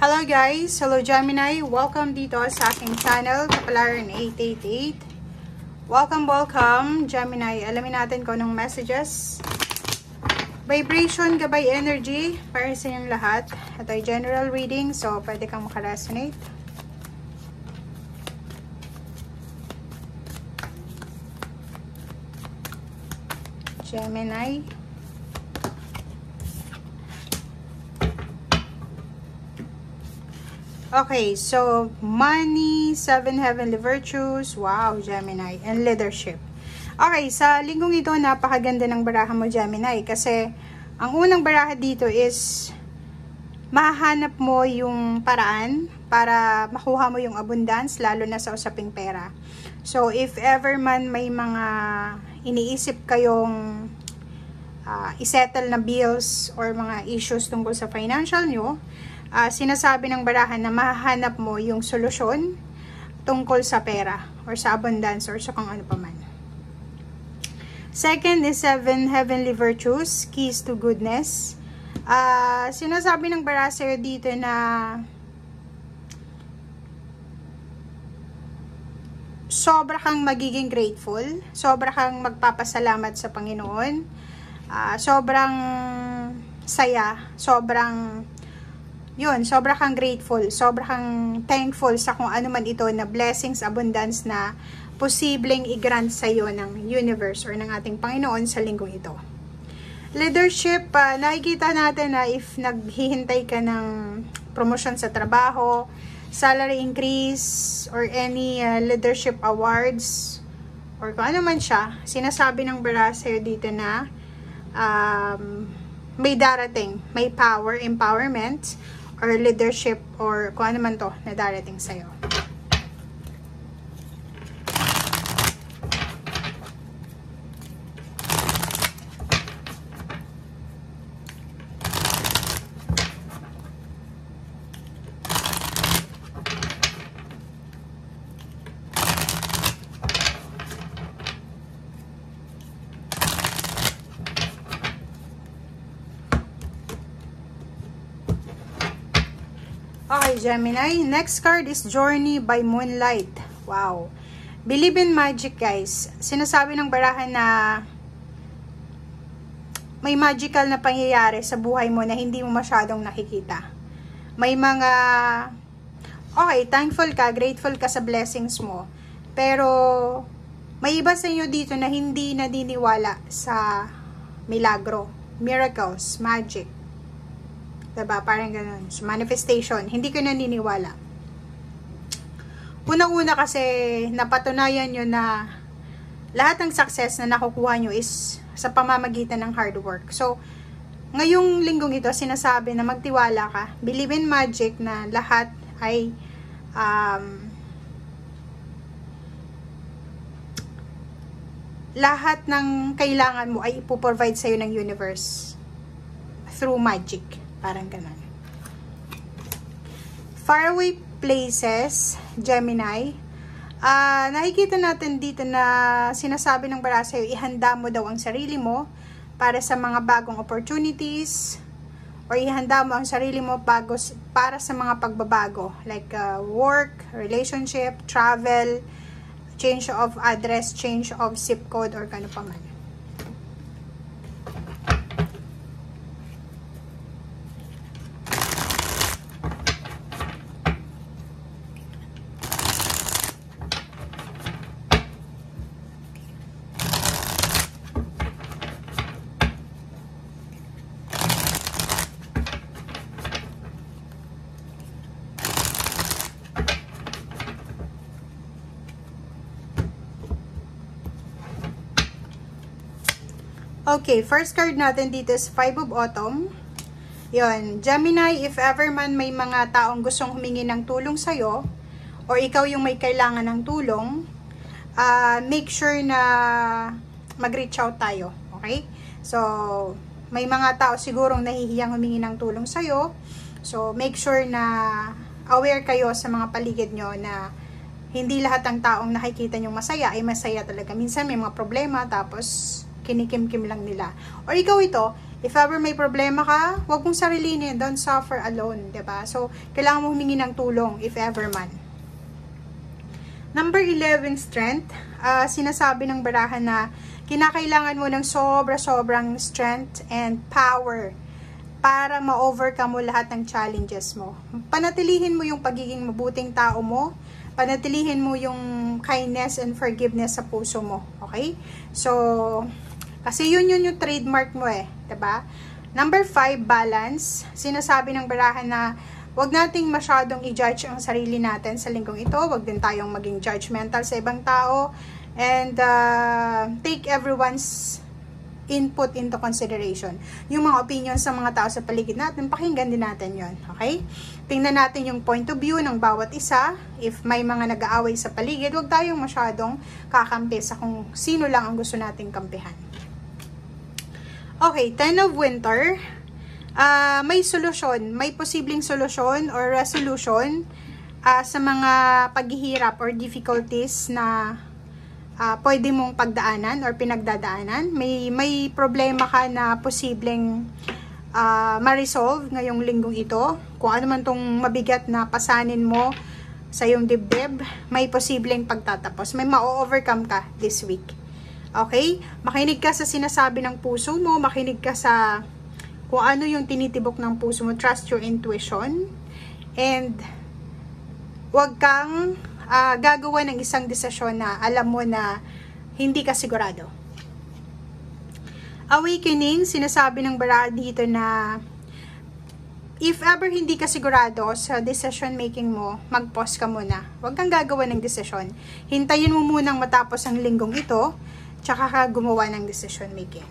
Hello guys! Hello Gemini! Welcome dito sa aking channel, Kapalaran 888. Welcome Gemini! Alamin natin kung anong messages. Vibration, gabay, energy para sa inyong lahat. Ito ay general reading, so pwede kang makaresonate. Gemini. Okay, so money, 7 heavenly virtues, wow, Gemini, and leadership. Okay, sa linggong ito, napakaganda ng baraha mo, Gemini, kasi ang unang baraha dito is mahahanap mo yung paraan para makuha mo yung abundance, lalo na sa usaping pera. So, if ever man may mga iniisip kayong isettle na bills or mga issues tungkol sa financial nyo, sinasabi ng barahan na mahahanap mo yung solusyon tungkol sa pera or sa abundance or sa kung ano pa man. Second is 7 heavenly virtues, keys to goodness. Sinasabi ng baraha sa'yo dito na sobra kang magiging grateful, sobra kang magpapasalamat sa Panginoon, sobrang saya, sobrang sobra kang grateful, sobra kang thankful sa kung ano man ito na blessings, abundance na posibleng i-grant sa iyo ng universe or ng ating Panginoon sa linggong ito. Leadership, nakikita natin na if naghihintay ka ng promotion sa trabaho, salary increase, or any leadership awards, or kung ano man siya, sinasabi ng baraha sa'yo dito na may darating, may power, empowerment, or leadership, or kung ano man to na darating sa'yo. Okay, Gemini. Next card is Journey by Moonlight. Wow. Believe in magic, guys. Sinasabi ng barahan na may magical na pangyayari sa buhay mo na hindi mo masyadong nakikita. May mga thankful ka, grateful ka sa blessings mo. Pero may iba sa inyo dito na hindi naniniwala sa milagro, miracles, magic. Diba? Parang ganun. So, manifestation. Hindi ko naniniwala. Unang-una kasi napatunayan nyo na lahat ng success na nakukuha nyo is sa pamamagitan ng hard work. So, ngayong linggong ito, sinasabi na magtiwala ka. Believe in magic na lahat ay lahat ng kailangan mo ay ipoprovide sa'yo ng universe through magic. Parang ganun. Faraway places, Gemini. Nakikita natin dito na sinasabi ng baraha sa'yo, ihanda mo daw ang sarili mo para sa mga bagong opportunities, or ihanda mo ang sarili mo para sa mga pagbabago, like work, relationship, travel, change of address, change of zip code, or kano pa man. Okay, first card natin dito is 5 of Autumn. Yun, Gemini, if ever man may mga taong gustong humingi ng tulong sa'yo, or ikaw yung may kailangan ng tulong, make sure na mag-reach out tayo. Okay? So, may mga tao sigurong nahihiyang humingi ng tulong sa'yo. So, make sure na aware kayo sa mga paligid nyo na hindi lahat ng taong nakikita nyo masaya ay masaya talaga. Minsan may mga problema, tapos kinikim-kim lang nila. Or ikaw ito, If ever may problema ka, huwag mong sarilinin. Don't suffer alone, diba? So, kailangan mo humingi ng tulong, if ever man. Number 11, strength. Sinasabi ng baraha na kinakailangan mo ng sobrang strength and power para ma-overcome mo lahat ng challenges mo. Panatilihin mo yung pagiging mabuting tao mo. Panatilihin mo yung kindness and forgiveness sa puso mo. Okay? So, kasi yun yung trademark mo eh. Diba? Number 5, balance. Sinasabi ng baraha na wag nating masyadong i-judge ang sarili natin sa linggong ito. Wag din tayong maging judgmental sa ibang tao. And take everyone's input into consideration. Yung mga opinions ng mga tao sa paligid natin, pakinggan din natin yon. Okay? Tingnan natin yung point of view ng bawat isa. If may mga nag-aaway sa paligid, wag tayong masyadong kakampi sa kung sino lang ang gusto nating kampihan. Okay, 10 of winter. May solusyon, may posibleng solusyon or resolution sa mga paghihirap or difficulties na pwede mong pagdaanan or pinagdadaanan. May problema ka na posibleng ma-resolve ngayong linggong ito. Kung ano man tong mabigat na pasanin mo sa iyong dibdib, may posibleng pagtatapos. May ma-overcome ka this week. Okay? Makinig ka sa sinasabi ng puso mo, makinig ka sa kung ano yung tinitibok ng puso mo. Trust your intuition. And huwag kang gagawa ng isang desisyon na alam mo na hindi ka sigurado. Awakening, sinasabi ng baraha dito na if ever hindi ka sigurado sa decision making mo, mag-pause ka muna. Huwag kang gagawa ng desisyon. Hintayin mo munang matapos ang linggong ito, tsaka ka gumawa ng decision making.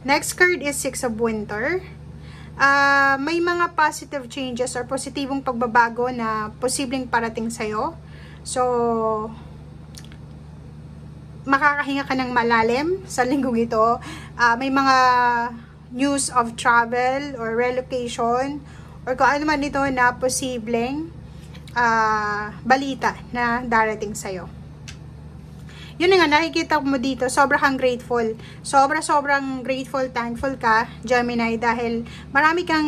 Next card is 6 of winter. May mga positive changes or positibong pagbabago na posibleng parating sa'yo. So, makakahinga ka ng malalim sa linggong ito. May mga news of travel or relocation or kung ano man ito na posibleng balita na darating sa'yo. Yun nga, nakikita mo dito, sobrang grateful. Sobrang grateful, thankful ka, Gemini, dahil marami kang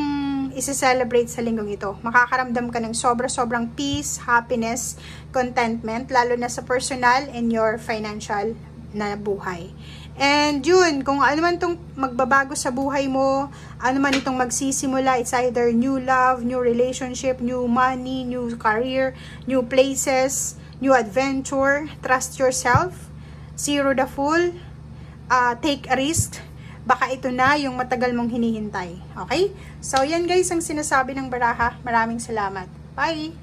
isi-celebrate sa linggong ito. Makakaramdam ka ng sobrang peace, happiness, contentment, lalo na sa personal and your financial na buhay. And yun, kung ano man itong magbabago sa buhay mo, ano man itong magsisimula, it's either new love, new relationship, new money, new career, new places, new adventure, trust yourself, zero the fool, take a risk, baka ito na yung matagal mong hinihintay. Okay? So, yan guys ang sinasabi ng baraha. Maraming salamat. Bye!